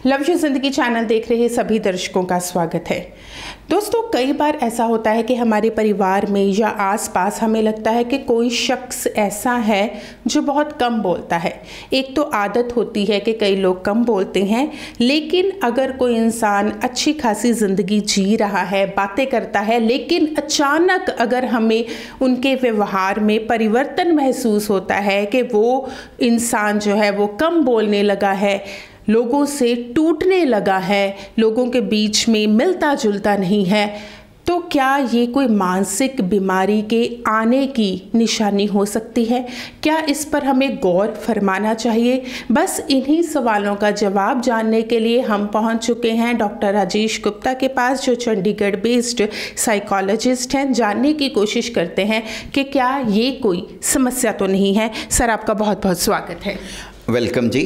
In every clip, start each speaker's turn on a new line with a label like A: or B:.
A: Love you जिंदगी channel देख रहे सभी दर्शकों का स्वागत है। दोस्तों, कई बार ऐसा होता है कि हमारे परिवार में या आसपास हमें लगता है कि कोई शख्स ऐसा है जो बहुत कम बोलता है। एक तो आदत होती है कि कई लोग कम बोलते हैं, लेकिन अगर कोई इंसान अच्छी खासी ज़िंदगी जी रहा है, बातें करता है, लेकिन अचानक अगर हमें उनके व्यवहार में परिवर्तन महसूस होता है कि वो इंसान जो है वो कम बोलने लगा है, लोगों से टूटने लगा है, लोगों के बीच में मिलता जुलता नहीं है, तो क्या ये कोई मानसिक बीमारी के आने की निशानी हो सकती है? क्या इस पर हमें गौर फरमाना चाहिए? बस इन्हीं सवालों का जवाब जानने के लिए हम पहुंच चुके हैं डॉक्टर राजेश गुप्ता के पास, जो चंडीगढ़ बेस्ड साइकोलॉजिस्ट हैं। जानने की कोशिश करते हैं कि क्या ये कोई समस्या तो नहीं है। सर, आपका बहुत बहुत स्वागत है।
B: वेलकम जी।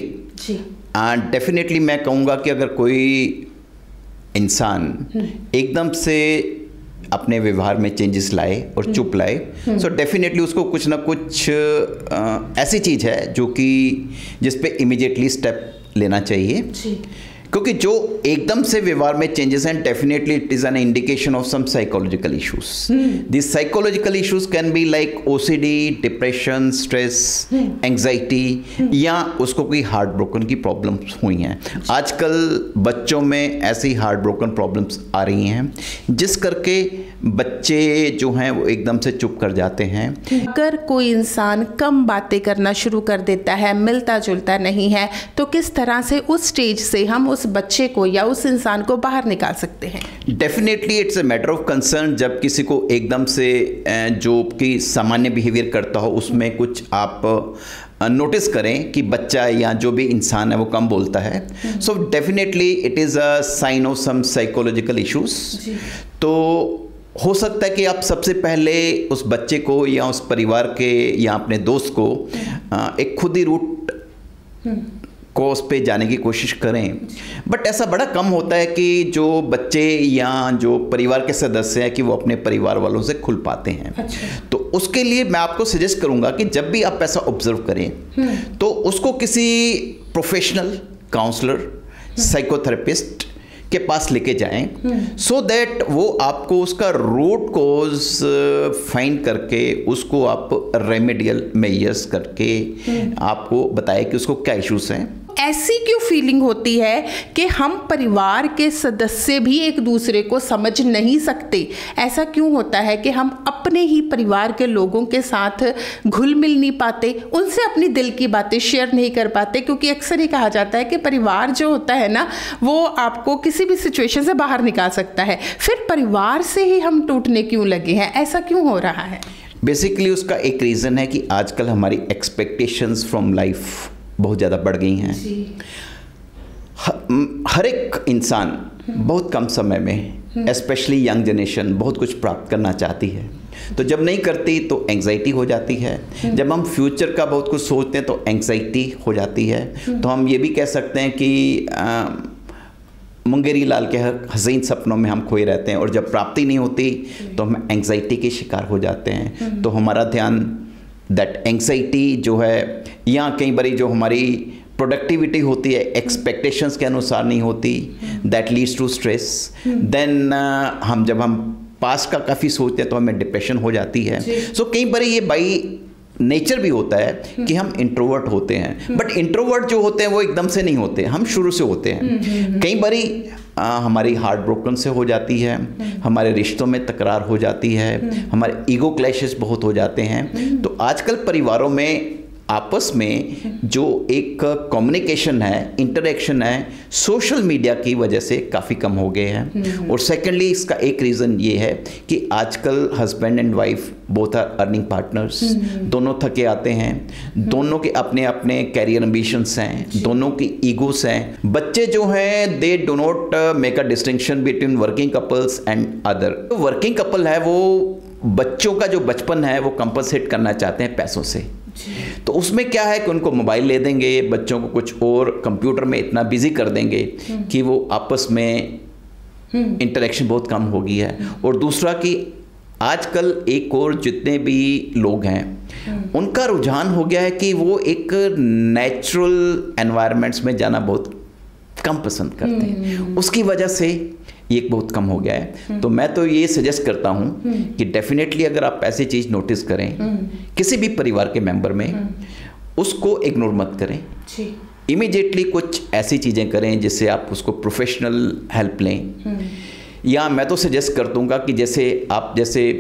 B: डेफिनेटली मैं कहूँगा कि अगर कोई इंसान एकदम से अपने व्यवहार में चेंजेस लाए और चुप लाए, सो डेफिनेटली उसको कुछ ना कुछ ऐसी चीज़ है जो कि जिस पे इमीडिएटली स्टेप लेना चाहिए जी। क्योंकि जो एकदम से व्यवहार में चेंजेस हैं, definitely it is an indication of some psychological issues. This psychological issues can be like OCD, depression, stress, anxiety, या उसको कोई हार्ट ब्रोकन की प्रॉब्लम्स हुई हैं। आजकल बच्चों में ऐसी हार्ट ब्रोकन प्रॉब्लम्स आ रही हैं जिस करके बच्चे जो हैं वो एकदम से चुप कर जाते हैं।
A: अगर कोई इंसान कम बातें करना शुरू कर देता है, मिलता जुलता नहीं है, तो किस तरह से उस स्टेज से हम उस बच्चे को या उस इंसान को बाहर निकाल सकते हैं?
B: Definitely it's a matter of concern. जब किसी को एकदम से जो कि सामान्य बिहेवियर करता हो उसमें कुछ आप नोटिस करें कि बच्चा या जो भी इंसान है वो कम बोलता है, so definitely it is a sign of some psychological issues. तो हो सकता है कि आप सबसे पहले उस बच्चे को या उस परिवार के या अपने दोस्त को एक खुद ही रूट को उस पे जाने की कोशिश करें। बट ऐसा बड़ा कम होता है कि जो बच्चे या जो परिवार के सदस्य हैं कि वो अपने परिवार वालों से खुल पाते हैं। तो उसके लिए मैं आपको सजेस्ट करूंगा कि जब भी आप ऐसा ऑब्जर्व करें तो उसको किसी प्रोफेशनल काउंसलर, साइकोथेरेपिस्ट के पास लेके जाएं, सो दैट वो आपको उसका रूट कॉज फाइंड करके उसको आप रेमेडियल मेजर्स करके आपको बताए कि उसको क्या इश्यूज हैं।
A: ऐसी क्यों फीलिंग होती है कि हम परिवार के सदस्य भी एक दूसरे को समझ नहीं सकते? ऐसा क्यों होता है कि हम अपने ही परिवार के लोगों के साथ घुल मिल नहीं पाते, उनसे अपनी दिल की बातें शेयर नहीं कर पाते? क्योंकि अक्सर ही कहा जाता है कि परिवार जो होता है ना, वो आपको किसी भी सिचुएशन से बाहर निकाल सकता है। फिर परिवार से ही हम टूटने क्यों लगे हैं? ऐसा क्यों हो रहा है?
B: बेसिकली उसका एक रीज़न है कि आजकल हमारी एक्सपेक्टेशंस फ्रॉम लाइफ बहुत ज़्यादा बढ़ गई हैं। हर एक इंसान बहुत कम समय में, स्पेशली यंग जनरेशन, बहुत कुछ प्राप्त करना चाहती है। तो जब नहीं करती तो एंग्जाइटी हो जाती है। जब हम फ्यूचर का बहुत कुछ सोचते हैं तो एंग्जाइटी हो जाती है। तो हम ये भी कह सकते हैं कि मुंगेरी लाल के हसीन सपनों में हम खोए रहते हैं, और जब प्राप्ति नहीं होती तो हम एंग्जाइटी के शिकार हो जाते हैं। तो हमारा ध्यान दैट एंग्जाइटी जो है, या कई बार जो हमारी प्रोडक्टिविटी होती है एक्सपेक्टेशंस के अनुसार नहीं होती, that leads to stress. Then जब हम पास्ट का काफ़ी सोचते हैं तो हमें डिप्रेशन हो जाती है। सो कई बार ये बाई नेचर भी होता है कि हम इंट्रोवर्ट होते हैं, बट इंट्रोवर्ट जो होते हैं वो एकदम से नहीं होते, हम शुरू से होते हैं। कई बारी हमारी हार्ट ब्रोकन से हो जाती है, हमारे रिश्तों में तकरार हो जाती है, हमारे ईगो क्लैशेस बहुत हो जाते हैं। तो आजकल परिवारों में आपस में जो एक कम्युनिकेशन है, इंटरेक्शन है, सोशल मीडिया की वजह से काफ़ी कम हो गए हैं। और सेकेंडली इसका एक रीज़न ये है कि आजकल husband and wife both are earning partners, दोनों थके आते हैं, दोनों के अपने अपने कैरियर एम्बिशंस हैं, दोनों की ईगोस हैं। बच्चे जो हैं they do not make a distinction between working couples and other. Working couple है वो बच्चों का जो बचपन है वो कंपनसेट करना चाहते हैं पैसों से। तो उसमें क्या है कि उनको मोबाइल ले देंगे, बच्चों को कुछ और कंप्यूटर में इतना बिजी कर देंगे कि वो आपस में इंटरेक्शन बहुत कम हो गई है। और दूसरा कि आजकल एक और जितने भी लोग हैं उनका रुझान हो गया है कि वो एक नेचुरल एनवायरनमेंट्स में जाना बहुत कम पसंद करते हैं, उसकी वजह से ये बहुत कम हो गया है। तो मैं तो ये सजेस्ट करता हूँ कि डेफिनेटली अगर आप ऐसी चीज़ नोटिस करें किसी भी परिवार के मेंबर में, उसको इग्नोर मत करें, इमीडिएटली कुछ ऐसी चीज़ें करें जिससे आप उसको प्रोफेशनल हेल्प लें। या मैं तो सजेस्ट कर दूंगा कि जैसे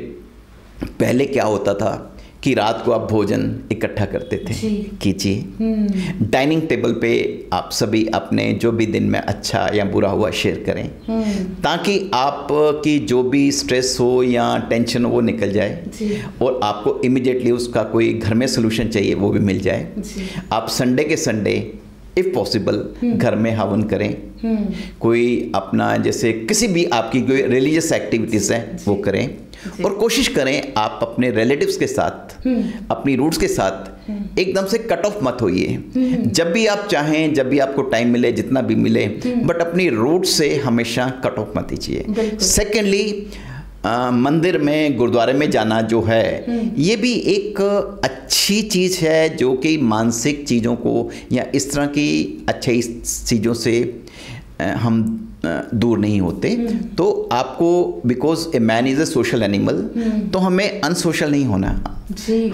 B: पहले क्या होता था कि रात को आप भोजन इकट्ठा करते थे, कीजिए। डाइनिंग टेबल पे आप सभी अपने जो भी दिन में अच्छा या बुरा हुआ शेयर करें, ताकि आपकी जो भी स्ट्रेस हो या टेंशन हो वो निकल जाए और आपको इमीडिएटली उसका कोई घर में सोल्यूशन चाहिए वो भी मिल जाए। आप संडे के संडे इफ़ पॉसिबल घर में हवन करें, कोई अपना जैसे किसी भी आपकी कोई रिलीजियस एक्टिविटीज़ हैं वो करें, और कोशिश करें आप अपने रिलेटिव्स के साथ, अपनी रूट्स के साथ एकदम से कट ऑफ मत होइए। जब भी आप चाहें, जब भी आपको टाइम मिले, जितना भी मिले, बट अपनी रूट्स से हमेशा कट ऑफ मत कीजिए। सेकेंडली, मंदिर में, गुरुद्वारे में जाना जो है ये भी एक अच्छी चीज़ है, जो कि मानसिक चीज़ों को या इस तरह की अच्छी चीज़ों से हम दूर नहीं होते। तो आपको, because a man is a social animal, तो हमें अनसोशल नहीं होना,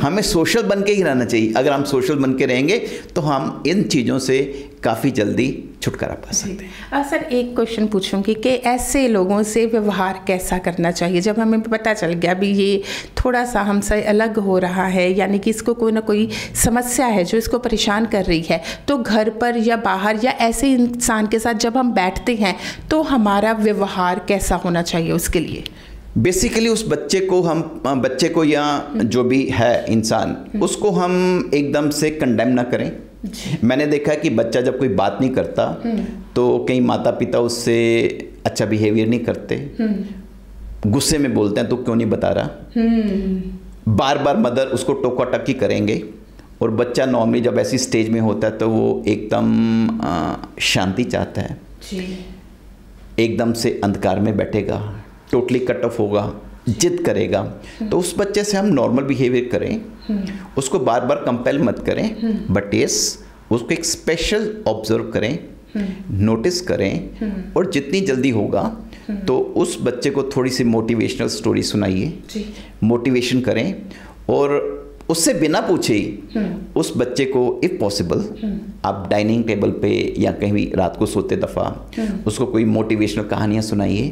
B: हमें सोशल बन के ही रहना चाहिए। अगर हम सोशल बन के रहेंगे तो हम इन चीज़ों से काफ़ी जल्दी छुटकारा पा सकते हैं।
A: सर, एक क्वेश्चन पूछूंगी कि ऐसे लोगों से व्यवहार कैसा करना चाहिए जब हमें पता चल गया भी ये थोड़ा सा हमसे अलग हो रहा है, यानी कि इसको कोई ना कोई समस्या है जो इसको परेशान कर रही है, तो घर पर या बाहर या ऐसे इंसान के साथ जब हम बैठते हैं तो हमारा व्यवहार कैसा होना चाहिए उसके लिए?
B: बेसिकली उस बच्चे को या जो भी है इंसान, उसको हम एकदम से कंडेम ना करें। मैंने देखा कि बच्चा जब कोई बात नहीं करता तो कई माता पिता उससे अच्छा बिहेवियर नहीं करते, गुस्से में बोलते हैं तो क्यों नहीं बता रहा, बार बार मदर उसको टोका टकी करेंगे। और बच्चा नॉर्मली जब ऐसी स्टेज में होता है तो वो एकदम शांति चाहता है, एकदम से अंधकार में बैठेगा, टोटली कट ऑफ होगा, जिद करेगा। तो उस बच्चे से हम नॉर्मल बिहेवियर करें, उसको बार बार कंपेल मत करें, बट यस उसको एक स्पेशल ऑब्जर्व करें, नोटिस करें, और जितनी जल्दी होगा तो उस बच्चे को थोड़ी सी मोटिवेशनल स्टोरी सुनाइए, मोटिवेशन करें, और उससे बिना पूछे उस बच्चे को इफ पॉसिबल आप डाइनिंग टेबल पे या कहीं भी रात को सोते दफ़ा उसको कोई मोटिवेशनल कहानियाँ सुनाइए,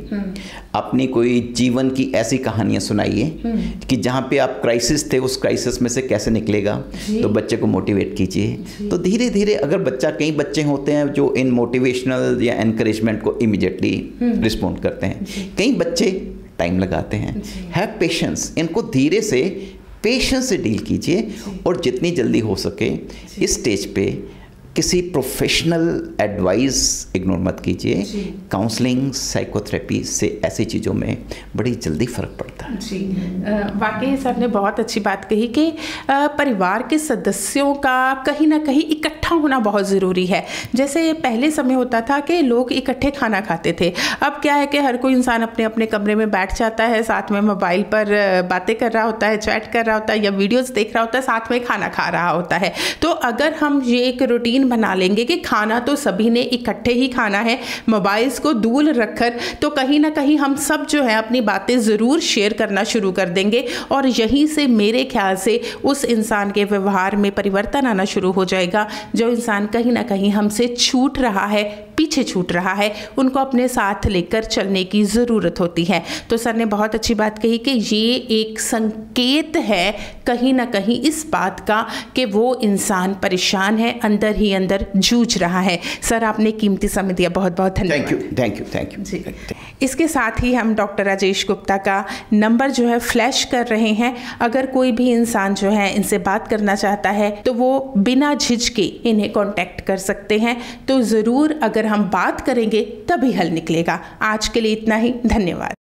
B: अपनी कोई जीवन की ऐसी कहानियाँ सुनाइए कि जहाँ पे आप क्राइसिस थे, उस क्राइसिस में से कैसे निकलेगा, तो बच्चे को मोटिवेट कीजिए। तो धीरे धीरे, अगर कई बच्चे होते हैं जो इन मोटिवेशनल या एनकरेजमेंट को इमीडिएटली रिस्पॉन्ड करते हैं, कई बच्चे टाइम लगाते हैं। हैव पेशेंस, इनको धीरे से पेशेंस से डील कीजिए, और जितनी जल्दी हो सके इस स्टेज पे किसी प्रोफेशनल एडवाइस इग्नोर मत कीजिए। काउंसलिंग, साइकोथेरेपी से ऐसी चीज़ों में बड़ी जल्दी फ़र्क पड़ता है।
A: जी, वाकई सर ने बहुत अच्छी बात कही कि परिवार के सदस्यों का कहीं ना कहीं इकट्ठा होना बहुत ज़रूरी है। जैसे पहले समय होता था कि लोग इकट्ठे खाना खाते थे, अब क्या है कि हर कोई इंसान अपने अपने कमरे में बैठ जाता है, साथ में मोबाइल पर बातें कर रहा होता है, चैट कर रहा होता है या वीडियोज़ देख रहा होता है, साथ में खाना खा रहा होता है। तो अगर हम ये एक रूटीन बना लेंगे कि खाना तो सभी ने इकट्ठे ही खाना है, मोबाइल्स को दूर रखकर, तो कहीं ना कहीं हम सब जो है अपनी बातें ज़रूर शेयर करना शुरू कर देंगे, और यहीं से मेरे ख्याल से उस इंसान के व्यवहार में परिवर्तन आना शुरू हो जाएगा। जो इंसान कहीं ना कहीं हमसे छूट रहा है, पीछे छूट रहा है, उनको अपने साथ लेकर चलने की ज़रूरत होती है। तो सर ने बहुत अच्छी बात कही कि ये एक संकेत है कहीं ना कहीं इस बात का कि वो इंसान परेशान है, अंदर ही अंदर जूझ रहा है। सर, आपने कीमती समय दिया, बहुत बहुत धन्यवाद।
B: थैंक यू
A: जी। इसके साथ ही हम डॉक्टर राजेश गुप्ता का नंबर जो है फ्लैश कर रहे हैं। अगर कोई भी इंसान जो है इनसे बात करना चाहता है तो वो बिना झिझके इन्हें कांटेक्ट कर सकते हैं। तो ज़रूर अगर हम बात करेंगे तभी हल निकलेगा। आज के लिए इतना ही, धन्यवाद।